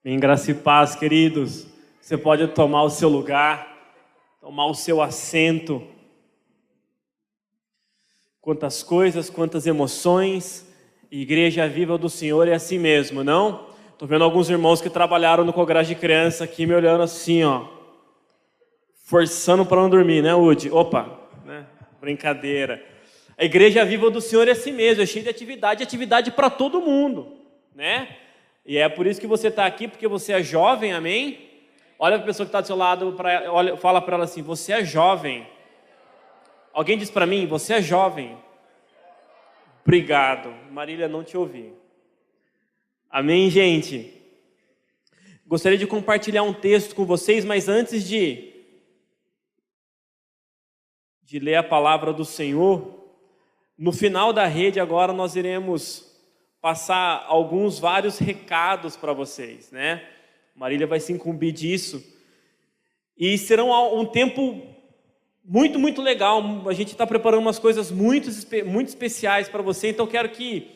Em graça e paz, queridos, você pode tomar o seu lugar, tomar o seu assento. Quantas coisas, quantas emoções. Igreja Viva do Senhor é assim mesmo, não? Estou vendo alguns irmãos que trabalharam no Congresso de Criança aqui me olhando assim, ó, forçando para não dormir, né, Udi? Opa, né? Brincadeira. A Igreja Viva do Senhor é assim mesmo, é cheia de atividade para todo mundo, né? E é por isso que você está aqui, porque você é jovem, amém? Olha para a pessoa que está do seu lado, fala para ela assim, você é jovem. Alguém diz para mim, você é jovem. Obrigado, Marília, não te ouvi. Amém, gente? Gostaria de compartilhar um texto com vocês, mas antes de ler a palavra do Senhor, no final da rede agora nós iremos passar vários recados para vocês, né? Marília vai se incumbir disso. E serão um tempo muito, muito legal. A gente está preparando umas coisas muito especiais para você. Então, quero que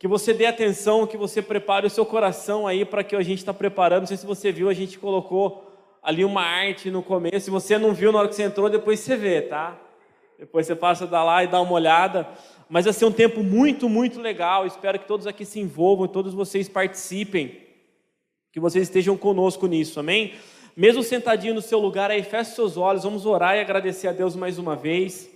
você dê atenção, que você prepare o seu coração aí para que a gente está preparando. Não sei se você viu, a gente colocou ali uma arte no começo. Se você não viu na hora que você entrou, depois você vê, tá? Depois você passa lá e dá uma olhada. Mas vai ser um tempo muito, muito legal. Espero que todos aqui se envolvam, todos vocês participem, que vocês estejam conosco nisso, amém? Mesmo sentadinho no seu lugar aí, feche seus olhos, vamos orar e agradecer a Deus mais uma vez.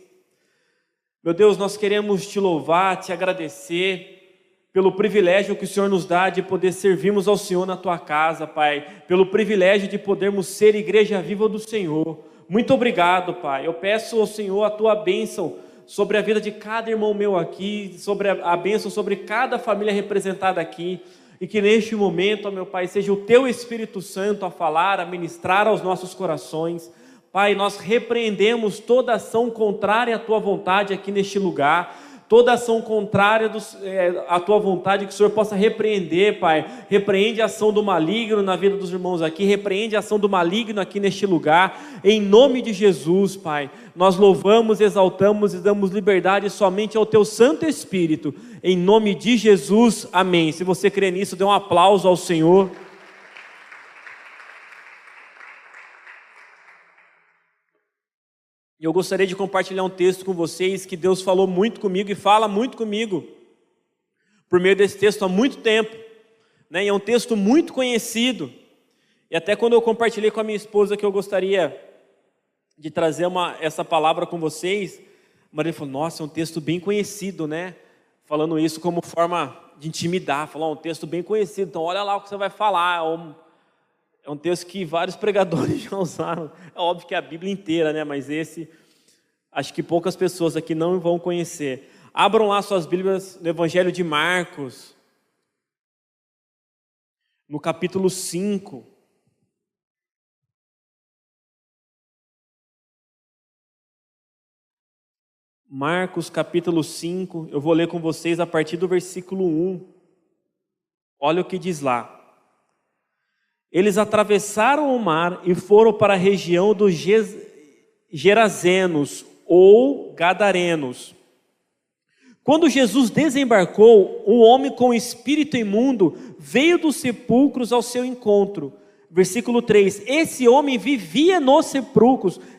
Meu Deus, nós queremos te louvar, te agradecer pelo privilégio que o Senhor nos dá de poder servirmos ao Senhor na tua casa, Pai, pelo privilégio de podermos ser Igreja Viva do Senhor. Muito obrigado, Pai. Eu peço ao Senhor a tua bênção sobre a vida de cada irmão meu aqui, sobre a bênção sobre cada família representada aqui, e que neste momento, ó meu Pai, seja o teu Espírito Santo a falar, a ministrar aos nossos corações. Pai, nós repreendemos toda ação contrária à tua vontade aqui neste lugar, toda ação contrária à tua vontade, que o Senhor possa repreender, Pai. Repreende a ação do maligno na vida dos irmãos aqui, repreende a ação do maligno aqui neste lugar, em nome de Jesus, Pai. Nós louvamos, exaltamos e damos liberdade somente ao teu Santo Espírito, em nome de Jesus, amém. Se você crê nisso, dê um aplauso ao Senhor. E eu gostaria de compartilhar um texto com vocês que Deus falou muito comigo e fala muito comigo por meio desse texto há muito tempo, né? E é um texto muito conhecido. E até quando eu compartilhei com a minha esposa que eu gostaria de trazer essa palavra com vocês, a Maria falou, nossa, é um texto bem conhecido, né? Falando isso como forma de intimidar, falou, um texto bem conhecido, então olha lá o que você vai falar. É um texto que vários pregadores já usaram. É óbvio que é a Bíblia inteira, né? Mas esse, acho que poucas pessoas aqui não vão conhecer. Abram lá suas Bíblias no Evangelho de Marcos, no capítulo 5. Marcos, capítulo 5. Eu vou ler com vocês a partir do versículo 1. Olha o que diz lá. Eles atravessaram o mar e foram para a região dos Gerazenos ou Gadarenos. Quando Jesus desembarcou, um homem com espírito imundo veio dos sepulcros ao seu encontro. Versículo 3. Esse homem vivia nos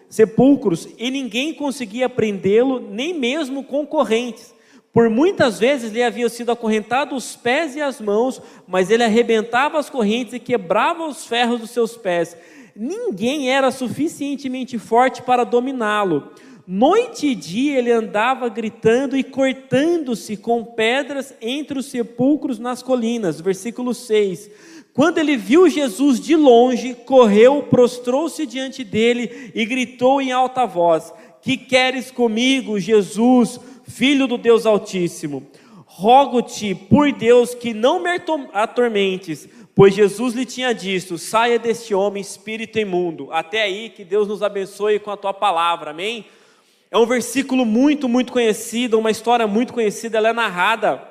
sepulcros e ninguém conseguia prendê-lo, nem mesmo com correntes. Por muitas vezes lhe haviam sido acorrentados os pés e as mãos, mas ele arrebentava as correntes e quebrava os ferros dos seus pés. Ninguém era suficientemente forte para dominá-lo. Noite e dia ele andava gritando e cortando-se com pedras entre os sepulcros nas colinas. Versículo 6. Quando ele viu Jesus de longe, correu, prostrou-se diante dele e gritou em alta voz: que queres comigo, Jesus, Filho do Deus Altíssimo? Rogo-te, por Deus, que não me atormentes. Pois Jesus lhe tinha dito: saia deste homem, espírito imundo. Até aí, que Deus nos abençoe com a tua palavra, amém? É um versículo muito, muito conhecido, uma história muito conhecida. Ela é narrada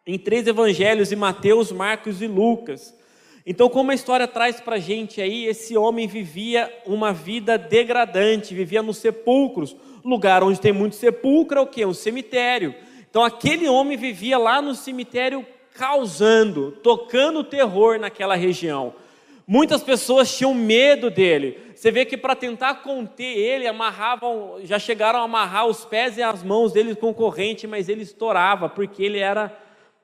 em 3 evangelhos, em Mateus, Marcos e Lucas. Então, como a história traz para a gente aí, esse homem vivia uma vida degradante, vivia nos sepulcros. Lugar onde tem muito sepulcro é o quê? Um cemitério. Então aquele homem vivia lá no cemitério causando, tocando terror naquela região. Muitas pessoas tinham medo dele. Você vê que para tentar conter ele, já chegaram a amarrar os pés e as mãos dele com corrente, mas ele estourava, porque ele era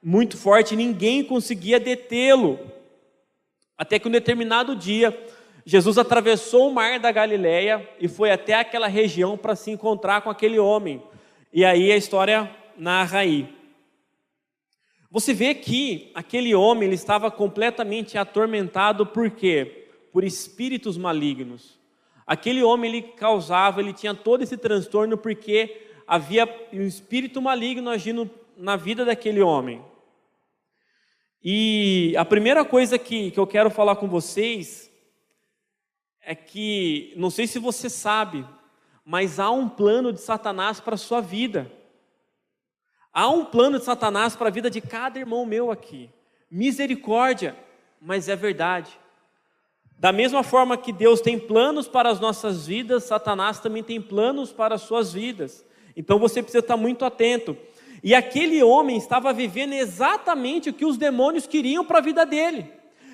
muito forte, ninguém conseguia detê-lo. Até que um determinado dia, Jesus atravessou o mar da Galileia e foi até aquela região para se encontrar com aquele homem. E aí a história narra aí. Você vê que aquele homem ele estava completamente atormentado, por quê? Por espíritos malignos. Aquele homem ele tinha todo esse transtorno porque havia um espírito maligno agindo na vida daquele homem. E a primeira coisa que eu quero falar com vocês é que, não sei se você sabe, mas há um plano de Satanás para a sua vida. Há um plano de Satanás para a vida de cada irmão meu aqui. Misericórdia, mas é verdade. Da mesma forma que Deus tem planos para as nossas vidas, Satanás também tem planos para as suas vidas. Então você precisa estar muito atento. E aquele homem estava vivendo exatamente o que os demônios queriam para a vida dele.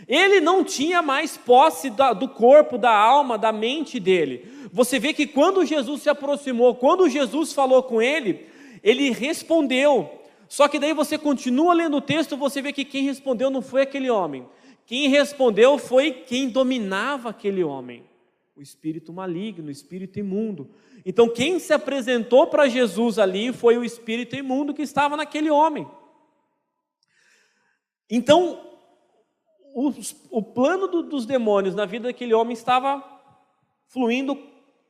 Ele não tinha mais posse do corpo, da alma, da mente dele. Você vê que quando Jesus se aproximou, quando Jesus falou com ele, ele respondeu. Só que daí você continua lendo o texto, você vê que quem respondeu não foi aquele homem. Quem respondeu foi quem dominava aquele homem. O espírito maligno, o espírito imundo. Então quem se apresentou para Jesus ali foi o espírito imundo que estava naquele homem. Então, o plano dos demônios na vida daquele homem estava fluindo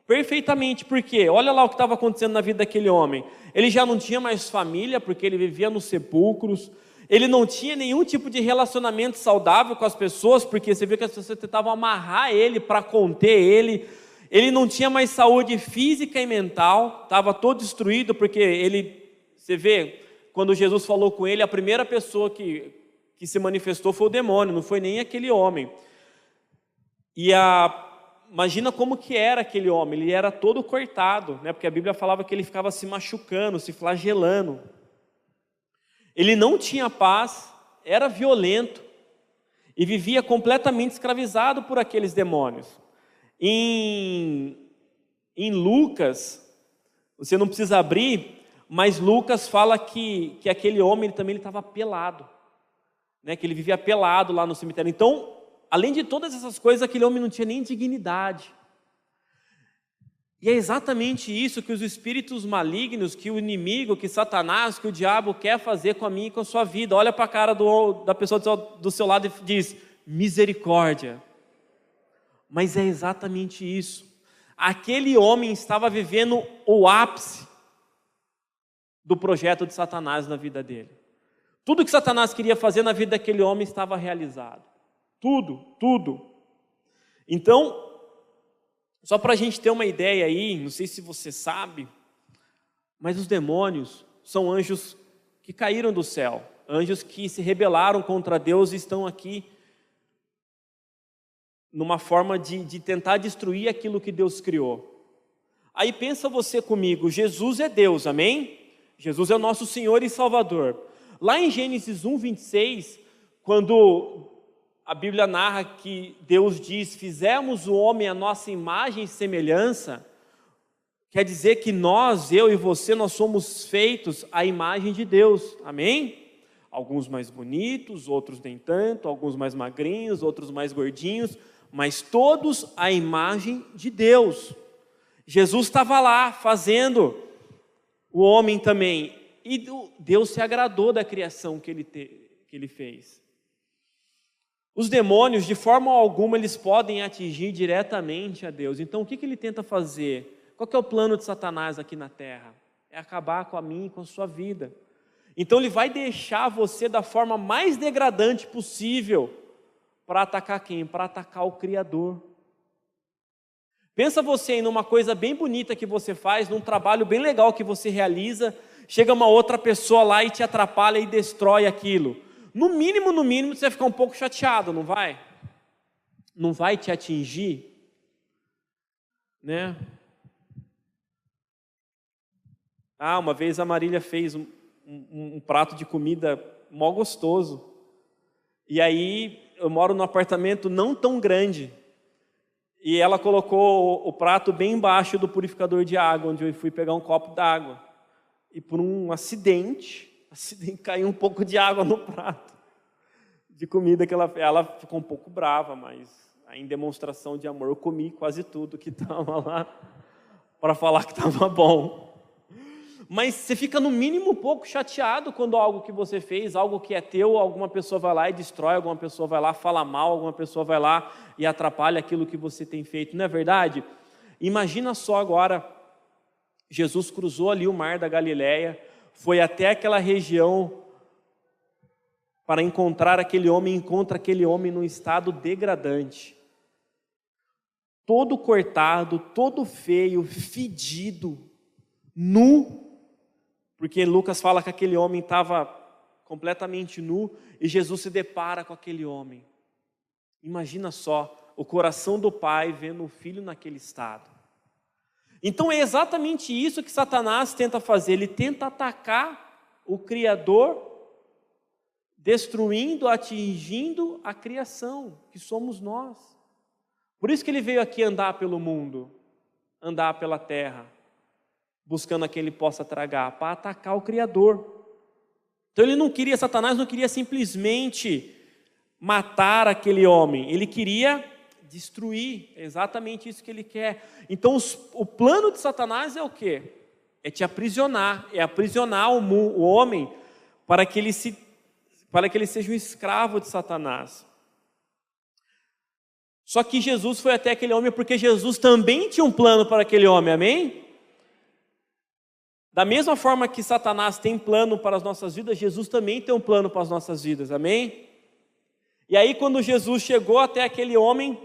perfeitamente, porque olha lá o que estava acontecendo na vida daquele homem. Ele já não tinha mais família, porque ele vivia nos sepulcros. Ele não tinha nenhum tipo de relacionamento saudável com as pessoas, porque você vê que as pessoas tentavam amarrar ele para conter ele. Ele não tinha mais saúde física e mental, estava todo destruído, porque você vê, quando Jesus falou com ele, a primeira pessoa que se manifestou foi o demônio, não foi nem aquele homem. Imagina como que era aquele homem, ele era todo cortado, né? Porque a Bíblia falava que ele ficava se machucando, se flagelando. Ele não tinha paz, era violento e vivia completamente escravizado por aqueles demônios. Em Lucas, você não precisa abrir, mas Lucas fala que aquele homem ele estava pelado, né? Que ele vivia pelado lá no cemitério. Então, além de todas essas coisas, aquele homem não tinha nem dignidade. E é exatamente isso que os espíritos malignos, que o inimigo, que Satanás, que o diabo quer fazer com a minha e com a sua vida. Olha para a cara da pessoa do seu lado e diz, misericórdia. Mas é exatamente isso. Aquele homem estava vivendo o ápice do projeto de Satanás na vida dele. Tudo que Satanás queria fazer na vida daquele homem estava realizado. Tudo. Então, só para a gente ter uma ideia aí, não sei se você sabe, mas os demônios são anjos que caíram do céu, anjos que se rebelaram contra Deus e estão aqui numa forma de tentar destruir aquilo que Deus criou. Aí pensa você comigo, Jesus é Deus, amém? Jesus é o nosso Senhor e Salvador. Lá em Gênesis 1:26, quando a Bíblia narra que Deus diz, fizemos o homem à nossa imagem e semelhança, quer dizer que nós, eu e você, nós somos feitos à imagem de Deus, amém? Alguns mais bonitos, outros nem tanto, alguns mais magrinhos, outros mais gordinhos, mas todos à imagem de Deus. Jesus estava lá fazendo o homem também, e Deus se agradou da criação que ele fez. Os demônios, de forma alguma, eles podem atingir diretamente a Deus. Então, o que ele tenta fazer? Qual que é o plano de Satanás aqui na terra? É acabar com a minha e com a sua vida. Então, ele vai deixar você da forma mais degradante possível para atacar quem? Para atacar o Criador. Pensa você em uma coisa bem bonita que você faz, num trabalho bem legal que você realiza, chega uma outra pessoa lá e te atrapalha e destrói aquilo. No mínimo, você vai ficar um pouco chateado, não vai? Não vai te atingir? Né? Uma vez a Marília fez um prato de comida mó gostoso. E aí eu moro num apartamento não tão grande. E ela colocou o prato bem embaixo do purificador de água, onde eu fui pegar um copo d'água. E por um acidente, caiu um pouco de água no prato de comida que ela ficou um pouco brava, mas em demonstração de amor eu comi quase tudo que estava lá para falar que estava bom. Mas você fica no mínimo um pouco chateado quando algo que você fez, algo que é teu, alguma pessoa vai lá e destrói, alguma pessoa vai lá, fala mal, alguma pessoa vai lá e atrapalha aquilo que você tem feito, não é verdade? Imagina só agora, Jesus cruzou ali o mar da Galileia, foi até aquela região para encontrar aquele homem, encontra aquele homem num estado degradante, todo cortado, todo feio, fedido, nu, porque Lucas fala que aquele homem estava completamente nu e Jesus se depara com aquele homem. Imagina só o coração do pai vendo o filho naquele estado. Então é exatamente isso que Satanás tenta fazer. Ele tenta atacar o Criador, destruindo, atingindo a criação, que somos nós. Por isso que ele veio aqui andar pelo mundo, andar pela terra, buscando a quem ele possa tragar, para atacar o Criador. Então Satanás não queria simplesmente matar aquele homem, ele queria destruir, é exatamente isso que ele quer. Então o plano de Satanás é o quê? É te aprisionar, é aprisionar o homem para que ele seja um escravo de Satanás. Só que Jesus foi até aquele homem porque Jesus também tinha um plano para aquele homem, amém? Da mesma forma que Satanás tem plano para as nossas vidas, Jesus também tem um plano para as nossas vidas, amém? E aí quando Jesus chegou até aquele homem,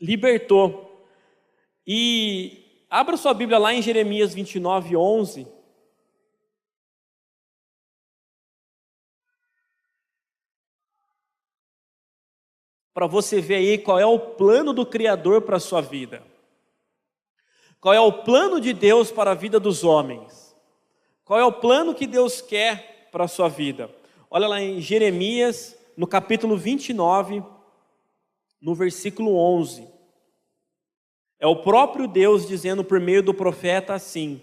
libertou. E abra sua Bíblia lá em Jeremias 29, 11. Para você ver aí qual é o plano do Criador para a sua vida. Qual é o plano de Deus para a vida dos homens? Qual é o plano que Deus quer para a sua vida? Olha lá em Jeremias, no capítulo 29, no versículo 11. É o próprio Deus dizendo por meio do profeta assim: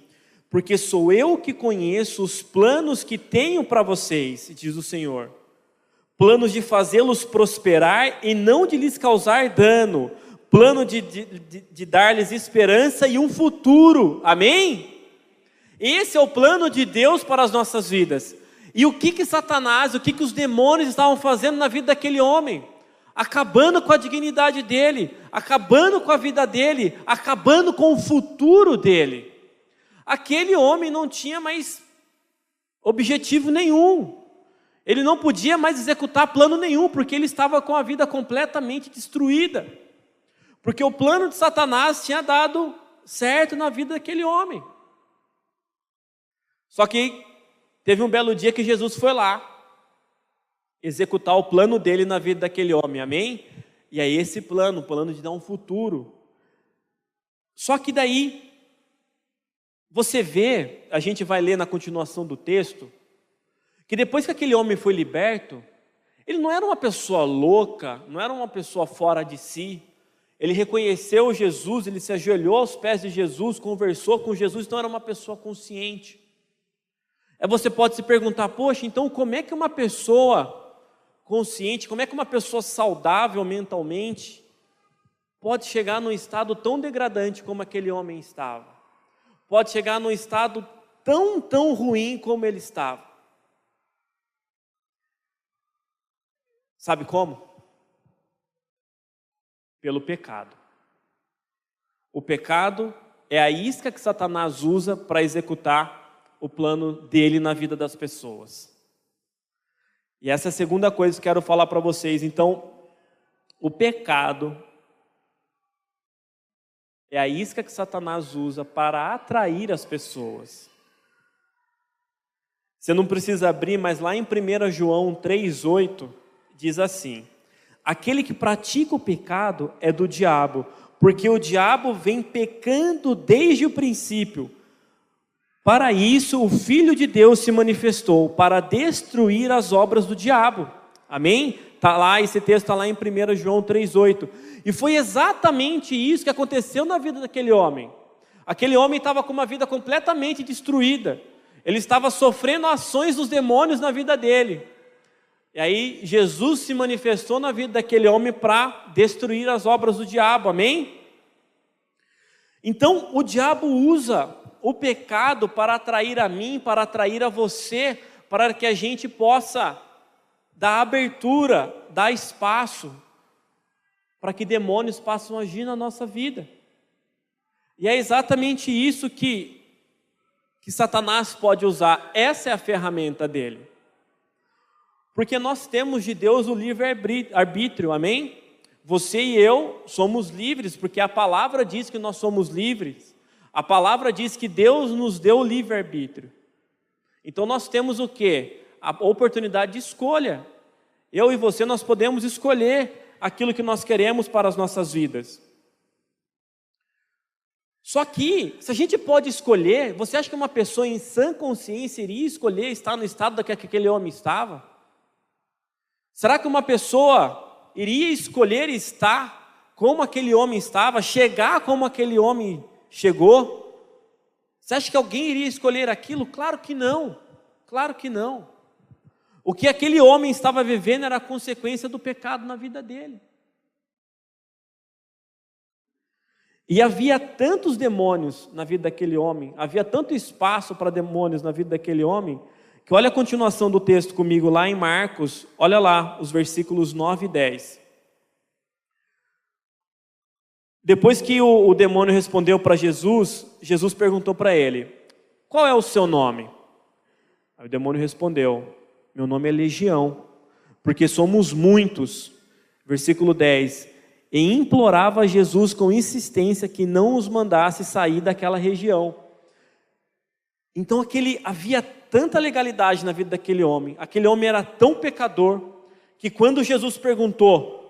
porque sou eu que conheço os planos que tenho para vocês, diz o Senhor. Planos de fazê-los prosperar e não de lhes causar dano. Plano de dar-lhes esperança e um futuro. Amém? Esse é o plano de Deus para as nossas vidas. E o que Satanás, o que os demônios estavam fazendo na vida daquele homem? Acabando com a dignidade dele, acabando com a vida dele, acabando com o futuro dele. Aquele homem não tinha mais objetivo nenhum. Ele não podia mais executar plano nenhum, porque ele estava com a vida completamente destruída. Porque o plano de Satanás tinha dado certo na vida daquele homem. Só que teve um belo dia que Jesus foi lá executar o plano dele na vida daquele homem, amém? E aí esse plano, o plano de dar um futuro. Só que daí, você vê, a gente vai ler na continuação do texto, que depois que aquele homem foi liberto, ele não era uma pessoa louca, não era uma pessoa fora de si. Ele reconheceu Jesus, ele se ajoelhou aos pés de Jesus, conversou com Jesus, então era uma pessoa consciente. Aí você pode se perguntar, poxa, então como é que uma pessoa consciente, como é que uma pessoa saudável mentalmente pode chegar num estado tão degradante como aquele homem estava? Pode chegar num estado tão ruim como ele estava? Sabe como? Pelo pecado. O pecado é a isca que Satanás usa para executar o plano dele na vida das pessoas. E essa é a segunda coisa que quero falar para vocês. Então, o pecado é a isca que Satanás usa para atrair as pessoas. Você não precisa abrir, mas lá em 1 João 3,8 diz assim: aquele que pratica o pecado é do diabo, porque o diabo vem pecando desde o princípio. Para isso, o Filho de Deus se manifestou, para destruir as obras do diabo. Amém? Tá lá, esse texto está lá em 1 João 3,8. E foi exatamente isso que aconteceu na vida daquele homem. Aquele homem estava com uma vida completamente destruída. Ele estava sofrendo ações dos demônios na vida dele. E aí Jesus se manifestou na vida daquele homem para destruir as obras do diabo, amém? Então o diabo usa o pecado para atrair a mim, para atrair a você, para que a gente possa dar abertura, dar espaço, para que demônios possam agir na nossa vida. E é exatamente isso que Satanás pode usar, essa é a ferramenta dele. Porque nós temos de Deus o livre-arbítrio, amém? Você e eu somos livres, porque a palavra diz que nós somos livres. A palavra diz que Deus nos deu o livre-arbítrio. Então nós temos o quê? A oportunidade de escolha. Eu e você, nós podemos escolher aquilo que nós queremos para as nossas vidas. Só que, se a gente pode escolher, você acha que uma pessoa em sã consciência iria escolher estar no estado que aquele homem estava? Será que uma pessoa iria escolher estar como aquele homem estava, chegar como aquele homem chegou? Você acha que alguém iria escolher aquilo? Claro que não, claro que não. O que aquele homem estava vivendo era a consequência do pecado na vida dele. E havia tantos demônios na vida daquele homem, havia tanto espaço para demônios na vida daquele homem, que olha a continuação do texto comigo lá em Marcos, olha lá os versículos 9 e 10. Depois que o demônio respondeu para Jesus, Jesus perguntou para ele: qual é o seu nome? Aí o demônio respondeu: meu nome é Legião, porque somos muitos. Versículo 10. E implorava a Jesus com insistência que não os mandasse sair daquela região. Então havia tanta legalidade na vida daquele homem, aquele homem era tão pecador, que quando Jesus perguntou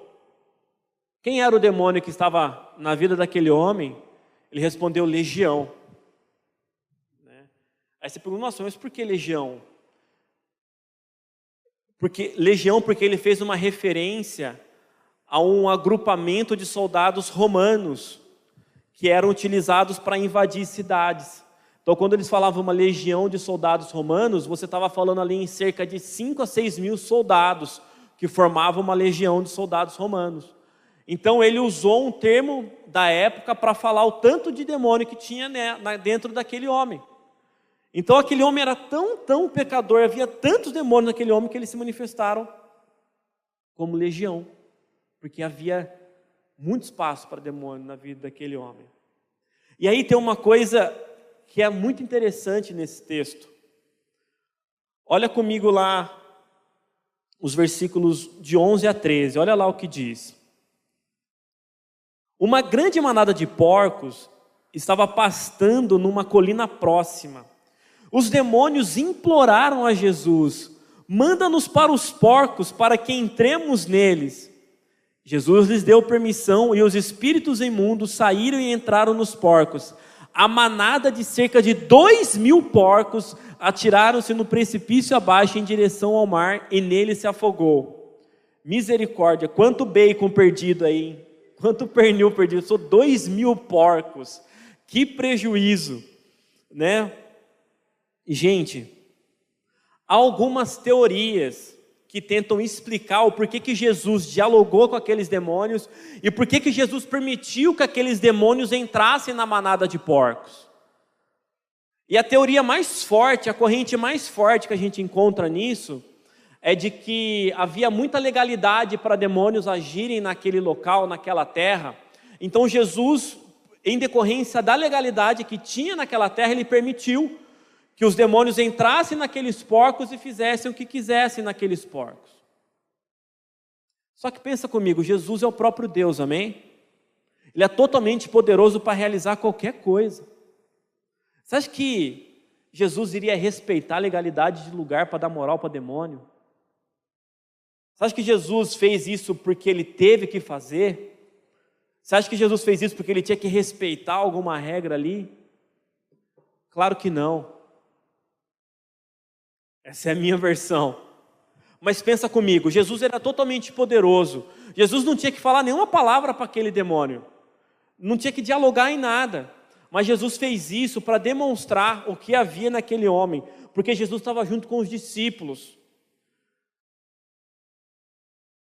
quem era o demônio que estava na vida daquele homem, ele respondeu: Legião. Aí você pergunta: nossa, mas por que Legião? Porque ele fez uma referência a um agrupamento de soldados romanos que eram utilizados para invadir cidades. Então, quando eles falavam uma legião de soldados romanos, você estava falando ali em cerca de 5 a 6 mil soldados que formavam uma legião de soldados romanos. Então, ele usou um termo da época para falar o tanto de demônio que tinha dentro daquele homem. Então, aquele homem era tão pecador, havia tantos demônios naquele homem que eles se manifestaram como legião, porque havia muito espaço para demônio na vida daquele homem. E aí tem uma coisa que é muito interessante nesse texto. Olha comigo lá os versículos de 11 a 13, olha lá o que diz. Uma grande manada de porcos estava pastando numa colina próxima. Os demônios imploraram a Jesus: manda-nos para os porcos, para que entremos neles. Jesus lhes deu permissão e os espíritos imundos saíram e entraram nos porcos. A manada de cerca de 2.000 porcos atiraram-se no precipício abaixo em direção ao mar e nele se afogou. Misericórdia, quanto bacon perdido aí, hein? Quanto pernil perdido, são 2.000 porcos. Que prejuízo, né? Gente, há algumas teorias que tentam explicar o porquê que Jesus dialogou com aqueles demônios e porquê que Jesus permitiu que aqueles demônios entrassem na manada de porcos. E a teoria mais forte, a corrente mais forte que a gente encontra nisso, é de que havia muita legalidade para demônios agirem naquele local, naquela terra. Então Jesus, em decorrência da legalidade que tinha naquela terra, ele permitiu que os demônios entrassem naqueles porcos e fizessem o que quisessem naqueles porcos. Só que pensa comigo, Jesus é o próprio Deus, amém? Ele é totalmente poderoso para realizar qualquer coisa. Você acha que Jesus iria respeitar a legalidade de lugar para dar moral para demônio? Você acha que Jesus fez isso porque ele teve que fazer? Você acha que Jesus fez isso porque ele tinha que respeitar alguma regra ali? Claro que não. Essa é a minha versão. Mas pensa comigo, Jesus era totalmente poderoso. Jesus não tinha que falar nenhuma palavra para aquele demônio. Não tinha que dialogar em nada. Mas Jesus fez isso para demonstrar o que havia naquele homem. Porque Jesus estava junto com os discípulos.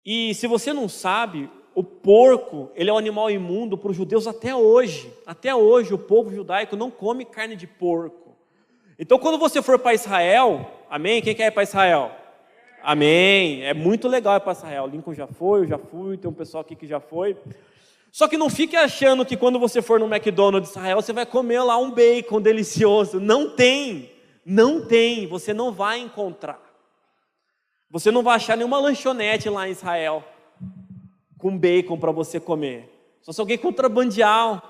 E se você não sabe, o porco, ele é um animal imundo para os judeus até hoje. Até hoje o povo judaico não come carne de porco. Então quando você for para Israel, amém? Quem quer ir para Israel? Amém. É muito legal ir para Israel. O Lincoln já foi, eu já fui, tem um pessoal aqui que já foi. Só que não fique achando que quando você for no McDonald's de Israel, você vai comer lá um bacon delicioso. Não tem. Não tem. Você não vai encontrar. Você não vai achar nenhuma lanchonete lá em Israel com bacon para você comer. Só se alguém contrabandear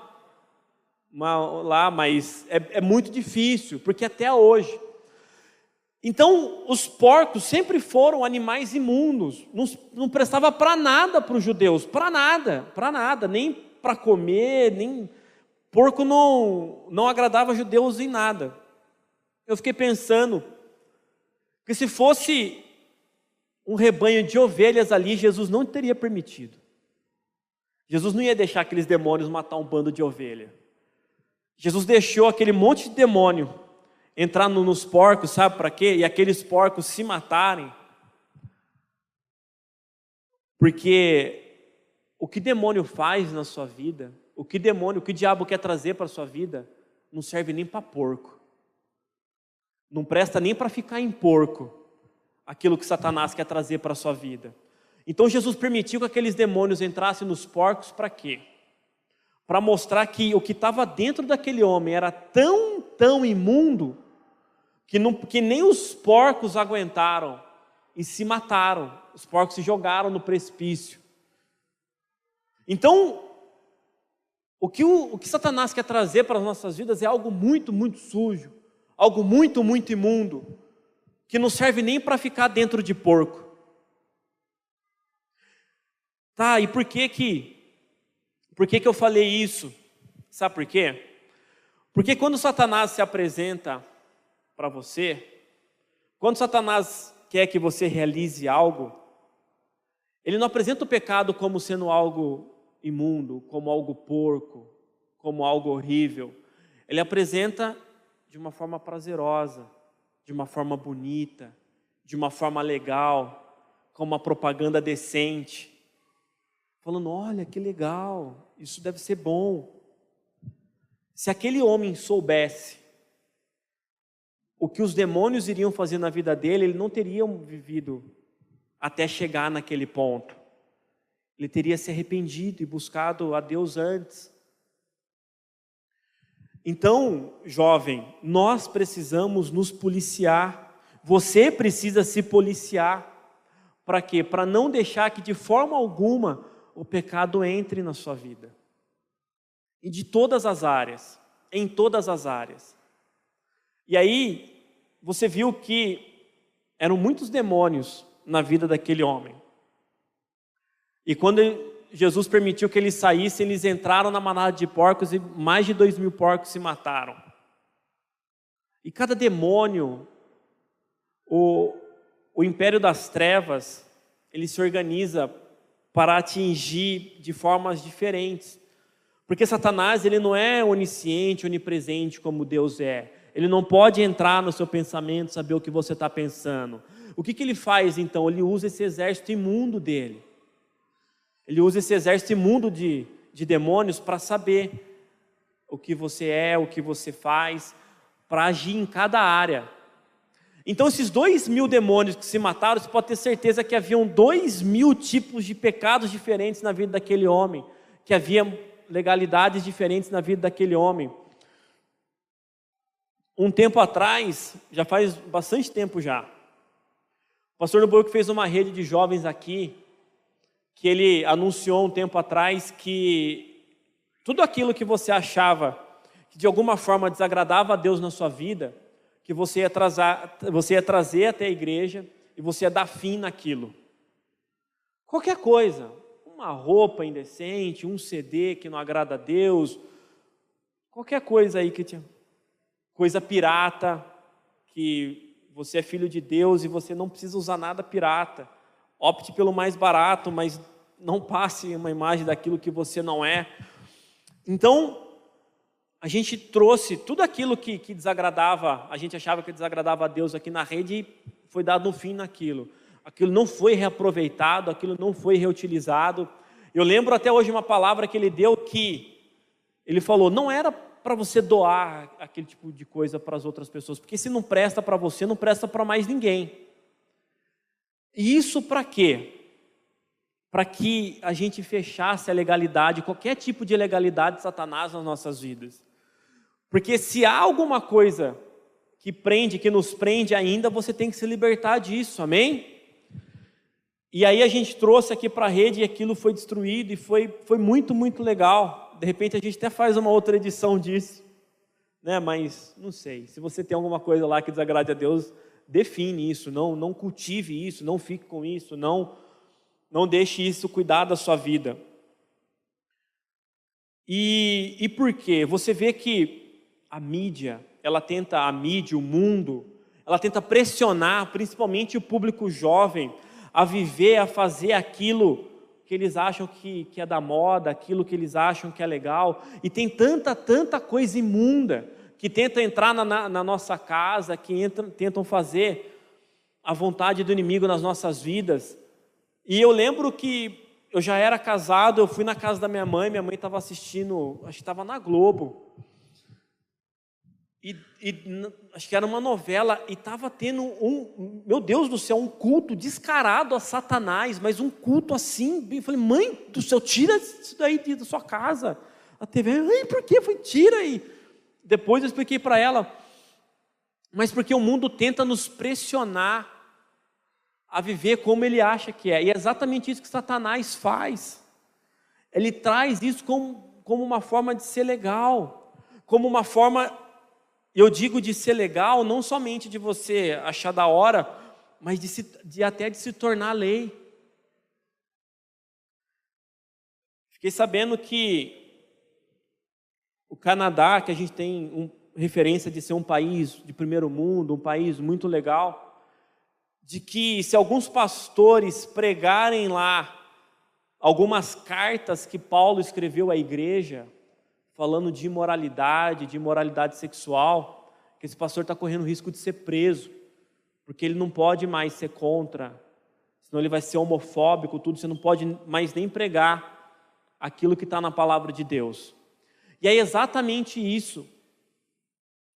lá, mas é muito difícil, porque até hoje. Então, os porcos sempre foram animais imundos, não prestava para nada para os judeus, para nada, nem para comer, nem porco não agradava judeus em nada. Eu fiquei pensando que se fosse um rebanho de ovelhas ali, Jesus não teria permitido. Jesus não ia deixar aqueles demônios matar um bando de ovelha. Jesus deixou aquele monte de demônio entrar nos porcos, sabe para quê? E aqueles porcos se matarem. Porque o que demônio faz na sua vida, o que diabo quer trazer para a sua vida, não serve nem para porco. Não presta nem para ficar em porco, aquilo que Satanás quer trazer para a sua vida. Então Jesus permitiu que aqueles demônios entrassem nos porcos para quê? Para mostrar que o que estava dentro daquele homem era tão imundo, que nem os porcos aguentaram e se mataram. Os porcos se jogaram no precipício. Então, o que Satanás quer trazer para as nossas vidas é algo muito, muito sujo, algo muito, muito imundo, que não serve nem para ficar dentro de porco. Tá, e por que eu falei isso? Sabe por quê? Porque quando Satanás se apresenta para você, quando Satanás quer que você realize algo, ele não apresenta o pecado como sendo algo imundo, como algo porco, como algo horrível. Ele apresenta de uma forma prazerosa, de uma forma bonita, de uma forma legal, com uma propaganda decente, falando: olha que legal, isso deve ser bom. Se aquele homem soubesse o que os demônios iriam fazer na vida dele, ele não teria vivido até chegar naquele ponto. Ele teria se arrependido e buscado a Deus antes. Então, jovem, nós precisamos nos policiar. Você precisa se policiar. Para quê? Para não deixar que de forma alguma o pecado entre na sua vida. E de todas as áreas, em todas as áreas. E aí, você viu que eram muitos demônios na vida daquele homem. E quando Jesus permitiu que eles saíssem, eles entraram na manada de porcos e mais de 2.000 porcos se mataram. E cada demônio, o império das trevas, ele se organiza para atingir de formas diferentes. Porque Satanás, ele não é onisciente, onipresente como Deus é. Ele não pode entrar no seu pensamento, saber o que você está pensando. O que ele faz então? Ele usa esse exército imundo dele. Ele usa esse exército imundo de demônios para saber o que você é, o que você faz, para agir em cada área. Então esses 2.000 demônios que se mataram, você pode ter certeza que haviam 2.000 tipos de pecados diferentes na vida daquele homem, que havia legalidades diferentes na vida daquele homem. Um tempo atrás, já faz bastante tempo já, o pastor Noburgo fez uma rede de jovens aqui, que ele anunciou um tempo atrás que tudo aquilo que você achava que de alguma forma desagradava a Deus na sua vida, que você ia trazer até a igreja e você ia dar fim naquilo. Qualquer coisa, uma roupa indecente, um CD que não agrada a Deus, qualquer coisa aí que tinha, coisa pirata que você é filho de Deus e você não precisa usar nada pirata. Opte pelo mais barato, mas não passe uma imagem daquilo que você não é. Então, a gente trouxe tudo aquilo que desagradava, a gente achava que desagradava a Deus aqui na rede e foi dado um fim naquilo. Aquilo não foi reaproveitado, aquilo não foi reutilizado. Eu lembro até hoje uma palavra que ele deu que ele falou, não era para você doar aquele tipo de coisa para as outras pessoas, porque se não presta para você, não presta para mais ninguém. E isso para quê? Para que a gente fechasse a legalidade, qualquer tipo de legalidade de Satanás nas nossas vidas. Porque se há alguma coisa que prende, que nos prende ainda, você tem que se libertar disso, amém? E aí a gente trouxe aqui para a rede e aquilo foi destruído e foi muito, muito legal. De repente a gente até faz uma outra edição disso, né? Mas não sei, se você tem alguma coisa lá que desagrade a Deus, define isso, não cultive isso, não fique com isso, não deixe isso cuidar da sua vida. E por quê? Você vê que a mídia, o mundo, ela tenta pressionar principalmente o público jovem a viver, a fazer aquilo que eles acham que é da moda, aquilo que eles acham que é legal, e tem tanta coisa imunda que tenta entrar na nossa casa, que tentam fazer a vontade do inimigo nas nossas vidas. E eu lembro que eu já era casado, eu fui na casa da minha mãe estava assistindo, acho que estava na Globo, e acho que era uma novela, e estava tendo meu Deus do céu, um culto descarado a Satanás, mas um culto assim, eu falei, mãe do céu, tira isso daí da sua casa, a TV, mãe, por que? Tira, e depois eu expliquei para ela, mas porque o mundo tenta nos pressionar a viver como ele acha que é, e é exatamente isso que Satanás faz, ele traz isso como uma forma de ser legal, como uma forma, eu digo de ser legal, não somente de você achar da hora, mas até de se tornar lei. Fiquei sabendo que o Canadá, que a gente tem referência de ser um país de primeiro mundo, um país muito legal, de que se alguns pastores pregarem lá algumas cartas que Paulo escreveu à igreja, falando de imoralidade sexual, que esse pastor está correndo o risco de ser preso, porque ele não pode mais ser contra, senão ele vai ser homofóbico, tudo, você não pode mais nem pregar aquilo que está na palavra de Deus. E é exatamente isso,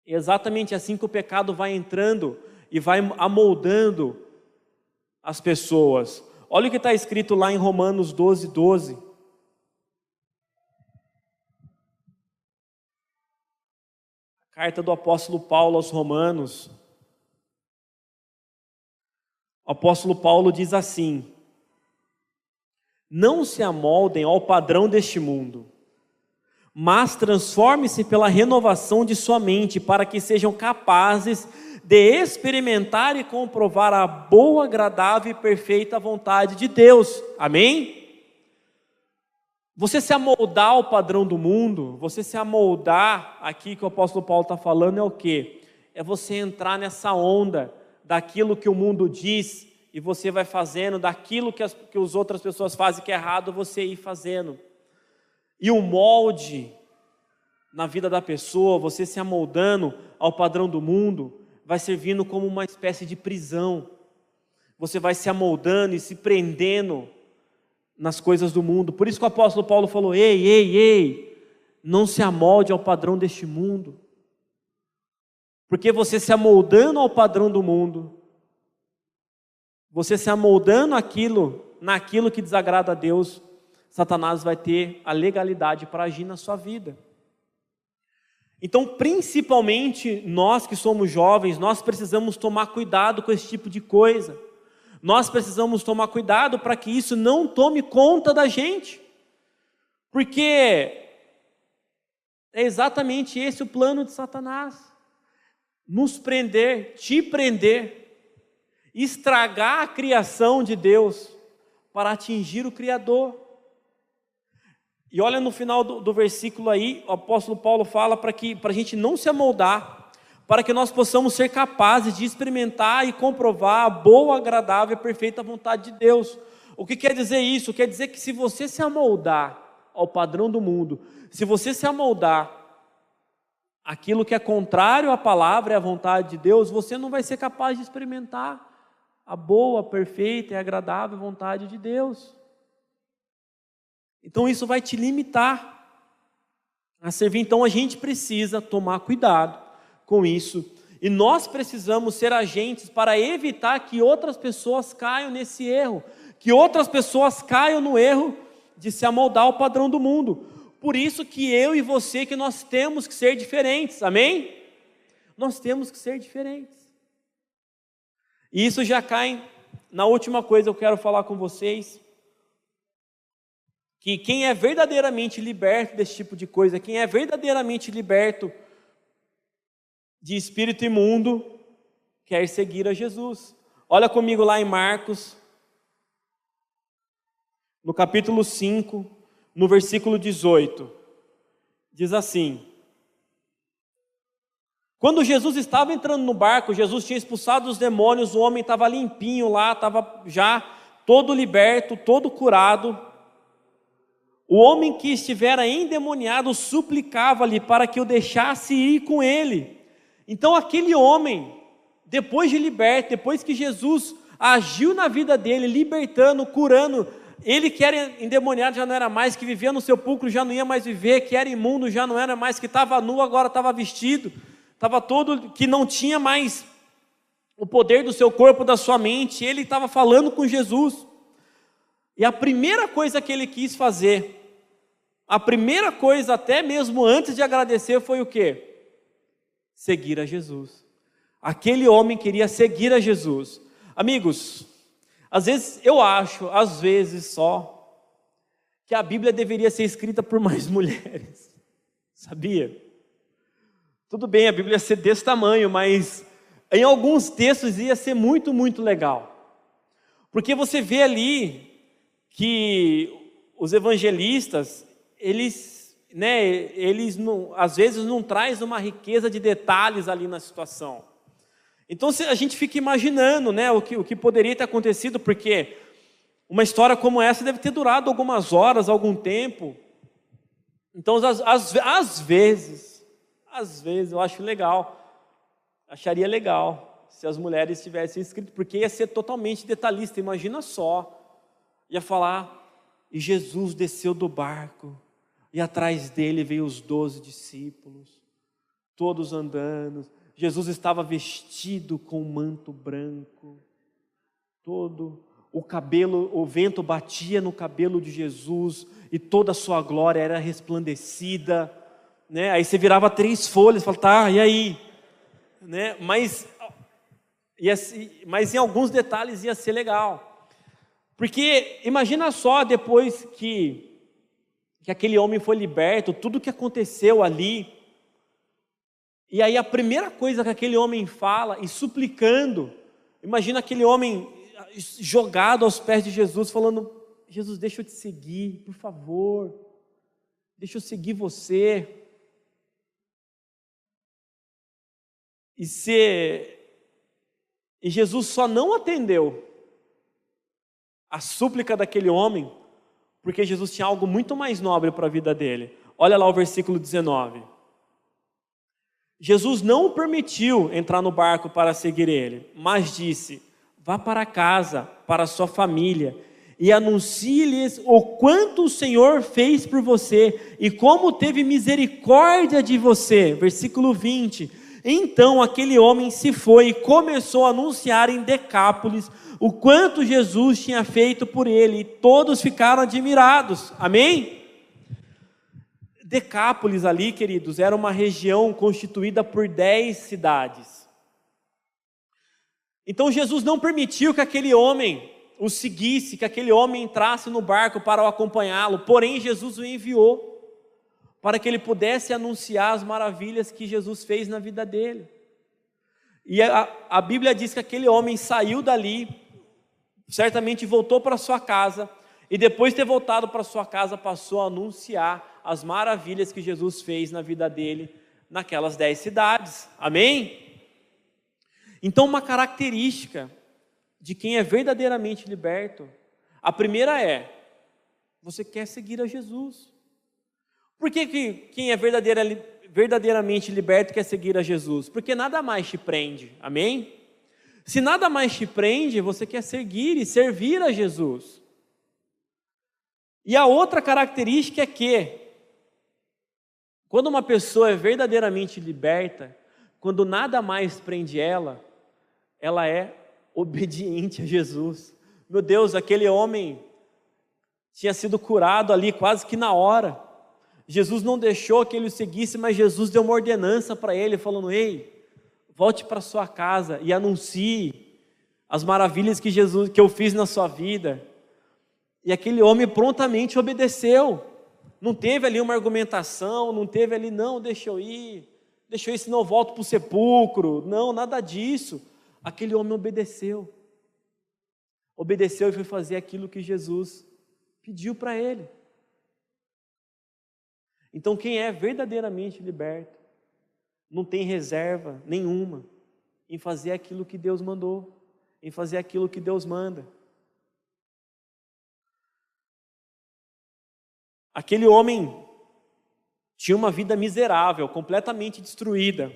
é exatamente assim que o pecado vai entrando e vai amoldando as pessoas. Olha o que está escrito lá em Romanos 12:12. Carta do apóstolo Paulo aos Romanos. O apóstolo Paulo diz assim: não se amoldem ao padrão deste mundo, mas transforme-se pela renovação de sua mente, para que sejam capazes de experimentar e comprovar a boa, agradável e perfeita vontade de Deus. Amém? Você se amoldar ao padrão do mundo, você se amoldar, aqui que o apóstolo Paulo está falando, é o quê? É você entrar nessa onda daquilo que o mundo diz e você vai fazendo, daquilo que as outras pessoas fazem que é errado, você ir fazendo. E o molde na vida da pessoa, você se amoldando ao padrão do mundo, vai servindo como uma espécie de prisão. Você vai se amoldando e se prendendo nas coisas do mundo. Por isso que o apóstolo Paulo falou: ei, não se amolde ao padrão deste mundo. Porque você se amoldando ao padrão do mundo, você se amoldando naquilo que desagrada a Deus, Satanás vai ter a legalidade para agir na sua vida. Então, principalmente nós que somos jovens, nós precisamos tomar cuidado com esse tipo de coisa. Nós precisamos tomar cuidado para que isso não tome conta da gente. Porque é exatamente esse o plano de Satanás. Nos prender, te prender, estragar a criação de Deus para atingir o Criador. E olha no final do versículo aí, o apóstolo Paulo fala para a gente não se amoldar, para que nós possamos ser capazes de experimentar e comprovar a boa, agradável e perfeita vontade de Deus. O que quer dizer isso? Quer dizer que se você se amoldar ao padrão do mundo, se você se amoldar aquilo que é contrário à palavra e à vontade de Deus, você não vai ser capaz de experimentar a boa, perfeita e agradável vontade de Deus. Então isso vai te limitar a servir. Então a gente precisa tomar cuidado com isso. E nós precisamos ser agentes para evitar que outras pessoas caiam nesse erro, que outras pessoas caiam no erro de se amoldar ao padrão do mundo. Por isso que eu e você, que nós temos que ser diferentes, amém? Nós temos que ser diferentes. E isso já cai na última coisa que eu quero falar com vocês, que quem é verdadeiramente liberto desse tipo de coisa, quem é verdadeiramente liberto de espírito imundo, quer seguir a Jesus. Olha comigo lá em Marcos, no capítulo 5, no versículo 18, diz assim: quando Jesus estava entrando no barco, Jesus tinha expulsado os demônios, o homem estava limpinho lá, estava já todo liberto, todo curado. O homem que estivera endemoniado suplicava-lhe para que o deixasse ir com ele. Então aquele homem, depois de liberto, depois que Jesus agiu na vida dele, libertando, curando, ele que era endemoniado já não era mais, que vivia no sepulcro já não ia mais viver, que era imundo já não era mais, que estava nu agora estava vestido, estava todo, que não tinha mais o poder do seu corpo, da sua mente, ele estava falando com Jesus. E a primeira coisa que ele quis fazer, a primeira coisa, até mesmo antes de agradecer, foi o quê? Seguir a Jesus. Aquele homem queria seguir a Jesus. Amigos, às vezes eu acho, às vezes só, que a Bíblia deveria ser escrita por mais mulheres. Sabia? Tudo bem, a Bíblia ia ser desse tamanho, mas em alguns textos ia ser muito, muito legal. Porque você vê ali que os evangelistas, eles não, às vezes não trazem uma riqueza de detalhes ali na situação. Então a gente fica imaginando, o que poderia ter acontecido, porque uma história como essa deve ter durado algumas horas, algum tempo. Então às vezes eu acho legal, acharia legal se as mulheres tivessem escrito, porque ia ser totalmente detalhista. Imagina só, ia falar, e Jesus desceu do barco, e atrás dele veio os 12 discípulos, todos andando. Jesus estava vestido com um manto branco, todo o cabelo, o vento batia no cabelo de Jesus, e toda a sua glória era resplandecida, Aí você virava 3 folhas, falava, tá, e aí? Mas em alguns detalhes ia ser legal, porque imagina só, depois que aquele homem foi liberto, tudo que aconteceu ali, e aí a primeira coisa que aquele homem fala, e suplicando, imagina aquele homem jogado aos pés de Jesus, falando, Jesus, deixa eu te seguir, por favor, deixa eu seguir você. E Jesus só não atendeu a súplica daquele homem, porque Jesus tinha algo muito mais nobre para a vida dele. Olha lá o versículo 19. Jesus não o permitiu entrar no barco para seguir ele, mas disse, vá para casa, para a sua família, e anuncie-lhes o quanto o Senhor fez por você, e como teve misericórdia de você. Versículo 20. Então aquele homem se foi e começou a anunciar em Decápolis o quanto Jesus tinha feito por ele, e todos ficaram admirados. Amém? Decápolis ali, queridos, era uma região constituída por 10 cidades. Então Jesus não permitiu que aquele homem o seguisse, que aquele homem entrasse no barco para o acompanhá-lo, porém Jesus o enviou para que ele pudesse anunciar as maravilhas que Jesus fez na vida dele. E a Bíblia diz que aquele homem saiu dali, certamente voltou para sua casa, e depois de ter voltado para sua casa, passou a anunciar as maravilhas que Jesus fez na vida dele, naquelas 10 cidades. Amém? Então, uma característica de quem é verdadeiramente liberto, a primeira é: você quer seguir a Jesus. Por que quem é verdadeiramente liberto quer seguir a Jesus? Porque nada mais te prende, amém? Se nada mais te prende, você quer seguir e servir a Jesus. E a outra característica é que, quando uma pessoa é verdadeiramente liberta, quando nada mais prende ela é obediente a Jesus. Meu Deus, aquele homem tinha sido curado ali quase que na hora. Jesus não deixou que ele o seguisse, mas Jesus deu uma ordenança para ele, falando: ei, volte para sua casa e anuncie as maravilhas que eu fiz na sua vida. E aquele homem prontamente obedeceu. Não teve ali uma argumentação, não teve ali, não, deixa eu ir, senão eu volto para o sepulcro. Não, nada disso. Aquele homem obedeceu. Obedeceu e foi fazer aquilo que Jesus pediu para ele. Então, quem é verdadeiramente liberto não tem reserva nenhuma em fazer aquilo que Deus mandou, em fazer aquilo que Deus manda. Aquele homem tinha uma vida miserável, completamente destruída.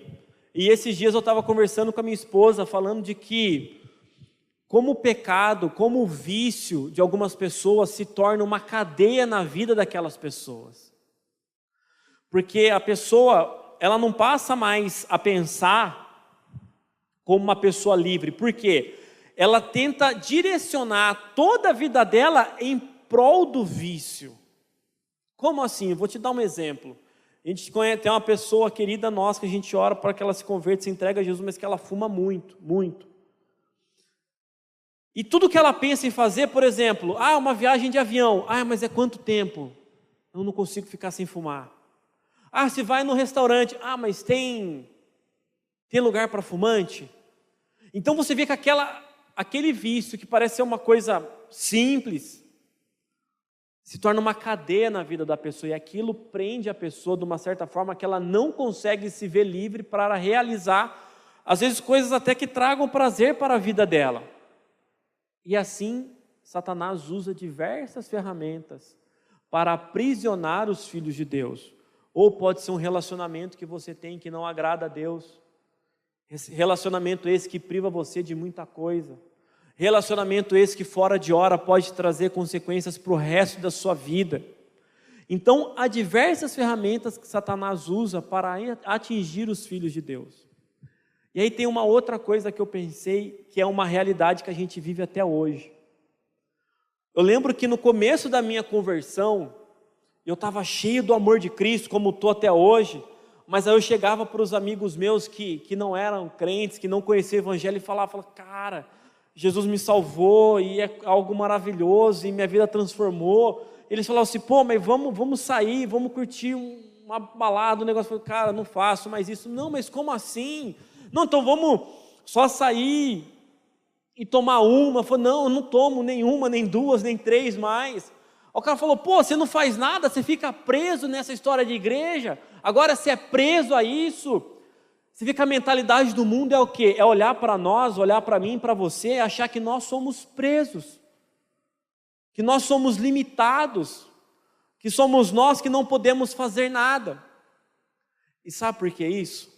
E esses dias eu estava conversando com a minha esposa, falando de que, como o pecado, como o vício de algumas pessoas se torna uma cadeia na vida daquelas pessoas. Porque a pessoa, ela não passa mais a pensar como uma pessoa livre. Por quê? Ela tenta direcionar toda a vida dela em prol do vício. Como assim? Eu vou te dar um exemplo. A gente tem uma pessoa querida nossa que a gente ora para que ela se converta, se entregue a Jesus, mas que ela fuma muito, muito. E tudo que ela pensa em fazer, por exemplo, uma viagem de avião. Mas é quanto tempo? Eu não consigo ficar sem fumar. Se vai no restaurante. Mas tem lugar para fumante? Então você vê que aquele vício que parece ser uma coisa simples, se torna uma cadeia na vida da pessoa, e aquilo prende a pessoa de uma certa forma que ela não consegue se ver livre para realizar, às vezes, coisas até que tragam prazer para a vida dela. E assim, Satanás usa diversas ferramentas para aprisionar os filhos de Deus. Ou pode ser um relacionamento que você tem que não agrada a Deus, relacionamento esse que priva você de muita coisa, relacionamento esse que fora de hora pode trazer consequências para o resto da sua vida. Então, há diversas ferramentas que Satanás usa para atingir os filhos de Deus. E aí tem uma outra coisa que eu pensei, que é uma realidade que a gente vive até hoje. Eu lembro que no começo da minha conversão, eu estava cheio do amor de Cristo, como estou até hoje, mas aí eu chegava para os amigos meus que não eram crentes, que não conheciam o Evangelho, e falava: cara, Jesus me salvou e é algo maravilhoso e minha vida transformou. Eles falavam assim: mas vamos sair, vamos curtir uma balada, um negócio. Eu falei: cara, não faço mais isso. Não, mas como assim? Não, então vamos só sair e tomar uma. Eu falei: não, eu não tomo nenhuma, nem duas, nem três mais. O cara falou: você não faz nada, você fica preso nessa história de igreja, agora você é preso a isso. Você vê que a mentalidade do mundo é o quê? É olhar para nós, olhar para mim, para você, e achar que nós somos presos, que nós somos limitados, que somos nós que não podemos fazer nada. E sabe por que isso?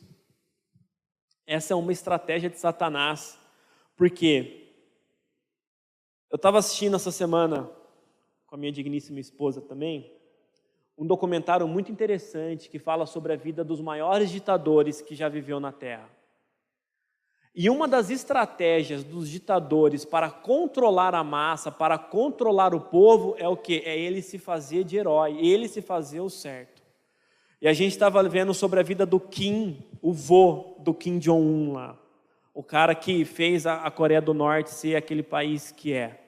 Essa é uma estratégia de Satanás. Porque eu estava assistindo essa semana, com a minha digníssima esposa também, um documentário muito interessante que fala sobre a vida dos maiores ditadores que já viveu na Terra. E uma das estratégias dos ditadores para controlar a massa, para controlar o povo, é o quê? É ele se fazer de herói, ele se fazer o certo. E a gente estava vendo sobre a vida do Kim, o vô do Kim Jong-un lá, o cara que fez a Coreia do Norte ser aquele país que é.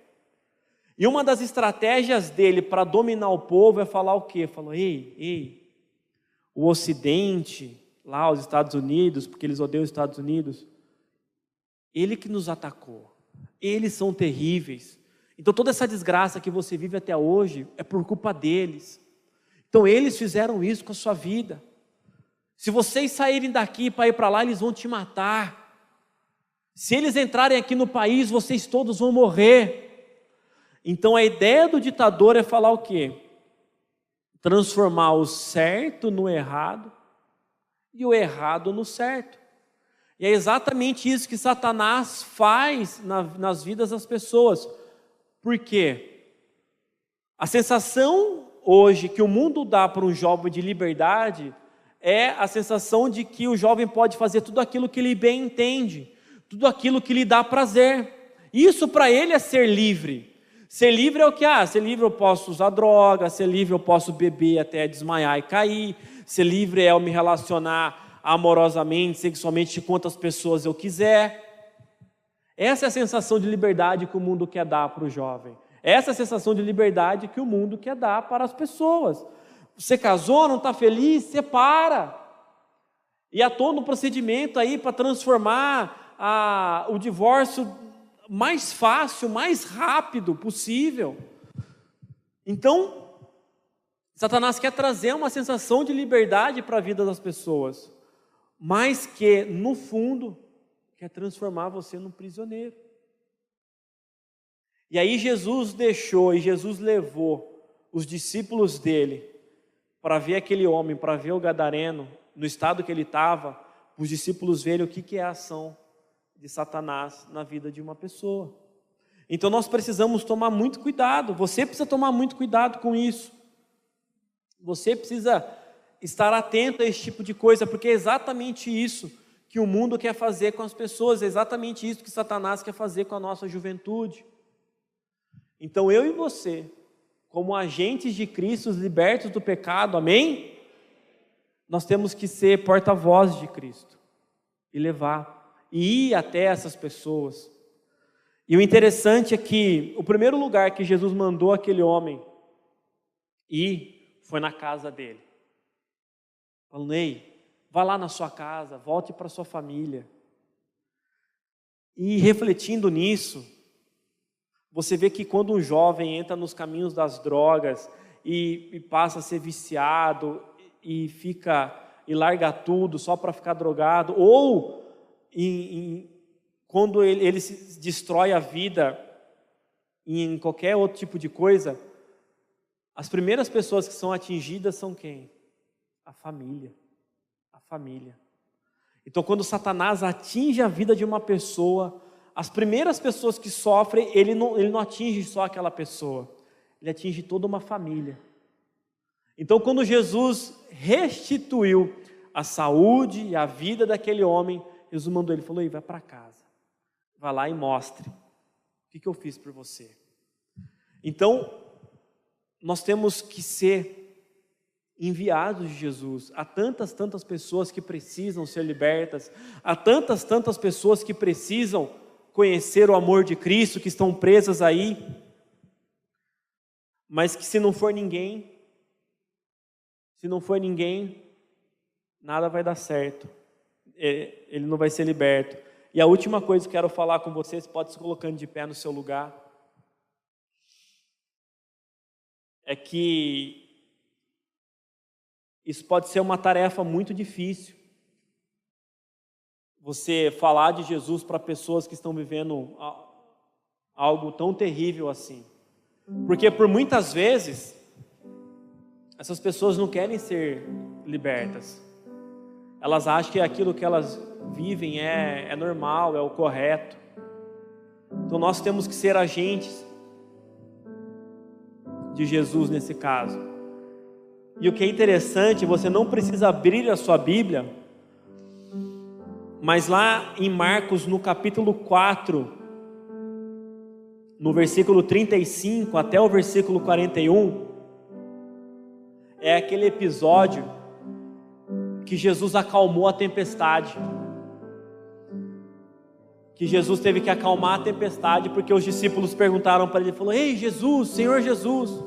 E uma das estratégias dele para dominar o povo é falar o quê? Falou: ei, o Ocidente, lá os Estados Unidos, porque eles odeiam os Estados Unidos, ele que nos atacou, eles são terríveis. Então toda essa desgraça que você vive até hoje é por culpa deles. Então eles fizeram isso com a sua vida. Se vocês saírem daqui para ir para lá, eles vão te matar. Se eles entrarem aqui no país, vocês todos vão morrer. Então a ideia do ditador é falar o quê? Transformar o certo no errado e o errado no certo. E é exatamente isso que Satanás faz nas vidas das pessoas. Por quê? A sensação hoje que o mundo dá para um jovem de liberdade é a sensação de que o jovem pode fazer tudo aquilo que ele bem entende, tudo aquilo que lhe dá prazer. Isso para ele é ser livre. Ser livre é o que? Ser livre eu posso usar droga, ser livre eu posso beber até desmaiar e cair, ser livre é eu me relacionar amorosamente, sexualmente com quantas pessoas eu quiser. Essa é a sensação de liberdade que o mundo quer dar para o jovem. Essa é a sensação de liberdade que o mundo quer dar para as pessoas. Você casou, não está feliz? Separa. E há todo um procedimento aí para transformar o divórcio mais fácil, mais rápido possível. Então, Satanás quer trazer uma sensação de liberdade para a vida das pessoas, mas que, no fundo, quer transformar você num prisioneiro. E aí Jesus deixou e Jesus levou os discípulos dele para ver aquele homem, para ver o gadareno, no estado que ele estava, os discípulos verem o que é a ação de Satanás na vida de uma pessoa. Então nós precisamos tomar muito cuidado, você precisa tomar muito cuidado com isso. Você precisa estar atento a esse tipo de coisa, porque é exatamente isso que o mundo quer fazer com as pessoas, é exatamente isso que Satanás quer fazer com a nossa juventude. Então eu e você, como agentes de Cristo, libertos do pecado, amém? Nós temos que ser porta-voz de Cristo e levar, e ir até essas pessoas. E o interessante é que o primeiro lugar que Jesus mandou aquele homem ir foi na casa dele. Falando, ei, vá lá na sua casa, volte para sua família. E refletindo nisso, você vê que quando um jovem entra nos caminhos das drogas e passa a ser viciado e larga tudo só para ficar drogado, ou quando ele se destrói a vida em qualquer outro tipo de coisa, as primeiras pessoas que são atingidas são quem? A família. A família. Então, quando Satanás atinge a vida de uma pessoa, as primeiras pessoas que sofrem, ele não atinge só aquela pessoa, ele atinge toda uma família. Então, quando Jesus restituiu a saúde e a vida daquele homem, Jesus mandou ele, falou, vai para casa, vai lá e mostre o que eu fiz por você. Então, nós temos que ser enviados de Jesus a tantas pessoas que precisam ser libertas, a tantas pessoas que precisam conhecer o amor de Cristo, que estão presas aí, mas que se não for ninguém, nada vai dar certo, ele não vai ser liberto. E a última coisa que eu quero falar com vocês, pode se colocando de pé no seu lugar, é que isso pode ser uma tarefa muito difícil. Você falar de Jesus para pessoas que estão vivendo algo tão terrível assim. Porque por muitas vezes, essas pessoas não querem ser libertas. Elas acham que aquilo que elas vivem é normal, é o correto. Então nós temos que ser agentes de Jesus nesse caso. E o que é interessante, você não precisa abrir a sua Bíblia, mas lá em Marcos, no capítulo 4, no versículo 35 até o versículo 41, é aquele episódio que Jesus acalmou a tempestade. Que Jesus teve que acalmar a tempestade, porque os discípulos perguntaram para ele, falou, ei Jesus, Senhor Jesus,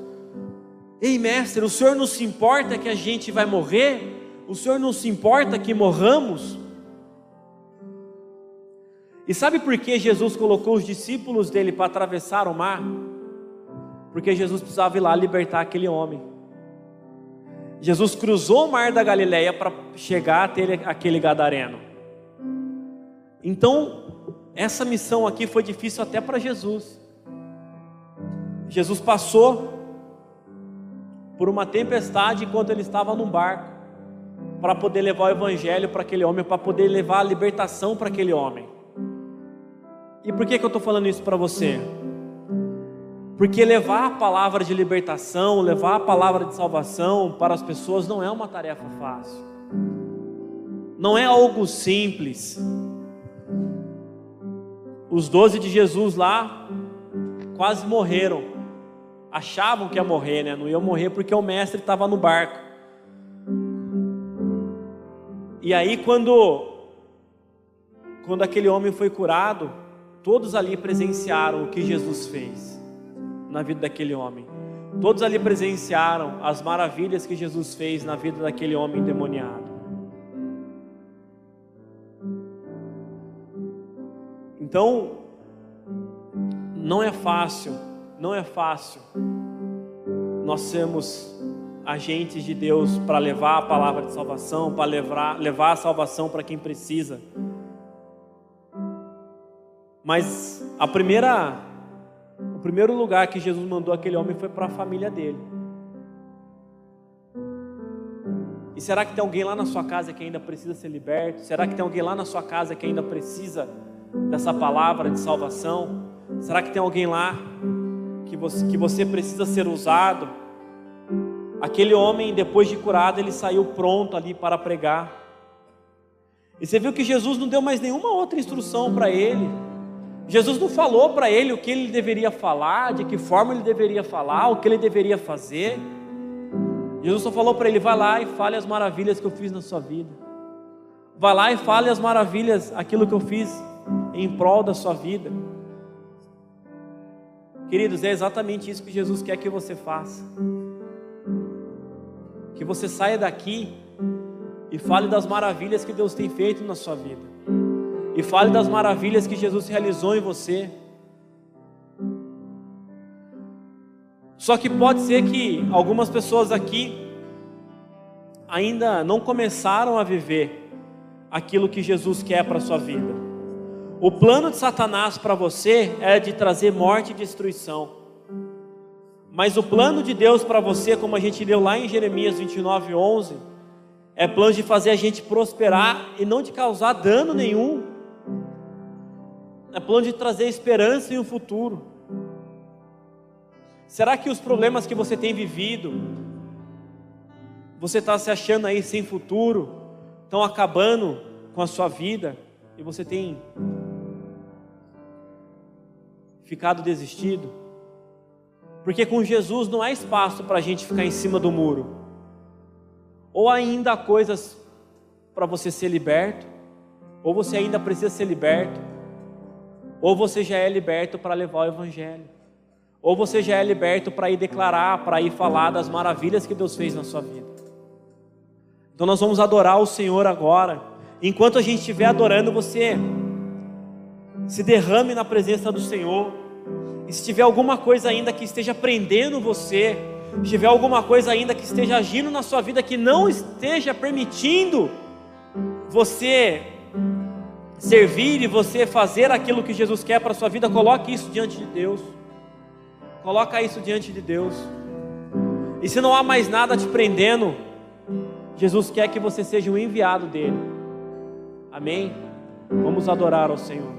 ei mestre, o Senhor não se importa que a gente vai morrer? O Senhor não se importa que morramos? E sabe por que Jesus colocou os discípulos dele para atravessar o mar? Porque Jesus precisava ir lá libertar aquele homem. Jesus cruzou o mar da Galileia para chegar até aquele gadareno. Então, Essa missão aqui foi difícil até para Jesus. Jesus passou por uma tempestade enquanto ele estava num barco, para poder levar o evangelho para aquele homem, para poder levar a libertação para aquele homem. E por que eu estou falando isso para você? Porque levar a palavra de libertação, levar a palavra de salvação para as pessoas não é uma tarefa fácil. Não é algo simples. Os 12 de Jesus lá quase morreram. Achavam que ia morrer, né? Não iam morrer porque o mestre estava no barco. E aí quando aquele homem foi curado, todos ali presenciaram o que Jesus fez na vida daquele homem. Todos ali presenciaram as maravilhas que Jesus fez na vida daquele homem endemoniado. Então, não é fácil nós sermos agentes de Deus para levar a palavra de salvação, para levar a salvação para quem precisa. Mas o primeiro lugar que Jesus mandou aquele homem foi para a família dele. E será que tem alguém lá na sua casa que ainda precisa ser liberto? Será que tem alguém lá na sua casa que ainda precisa dessa palavra de salvação? Será que tem alguém lá que você precisa ser usado? Aquele homem, depois de curado, ele saiu pronto ali para pregar. E você viu que Jesus não deu mais nenhuma outra instrução para ele. Jesus não falou para ele o que ele deveria falar, de que forma ele deveria falar, o que ele deveria fazer. Jesus só falou para ele: vai lá e fale as maravilhas que eu fiz na sua vida. Vai lá e fale as maravilhas, aquilo que eu fiz em prol da sua vida. Queridos, é exatamente isso que Jesus quer que você faça. Que você saia daqui e fale das maravilhas que Deus tem feito na sua vida. E fale das maravilhas que Jesus realizou em você. Só que pode ser que algumas pessoas aqui ainda não começaram a viver aquilo que Jesus quer para a sua vida. O plano de Satanás para você é de trazer morte e destruição. Mas o plano de Deus para você, como a gente leu lá em Jeremias 29:11, é plano de fazer a gente prosperar e não de causar dano nenhum. É plano de trazer esperança e um futuro. Será que os problemas que você tem vivido, você está se achando aí sem futuro, estão acabando com a sua vida e você tem ficado desistido? Porque com Jesus não há espaço para a gente ficar em cima do muro. Ou ainda há coisas para você ser liberto, ou você ainda precisa ser liberto, ou você já é liberto para levar o evangelho, ou você já é liberto para ir declarar, para ir falar das maravilhas que Deus fez na sua vida. Então nós vamos adorar o Senhor agora. Enquanto a gente estiver adorando, você se derrame na presença do Senhor. E se tiver alguma coisa ainda que esteja prendendo você, se tiver alguma coisa ainda que esteja agindo na sua vida, que não esteja permitindo você servir e você fazer aquilo que Jesus quer para a sua vida, coloque isso diante de Deus. Coloca isso diante de Deus. E se não há mais nada te prendendo, Jesus quer que você seja um enviado dele. Amém? Vamos adorar ao Senhor.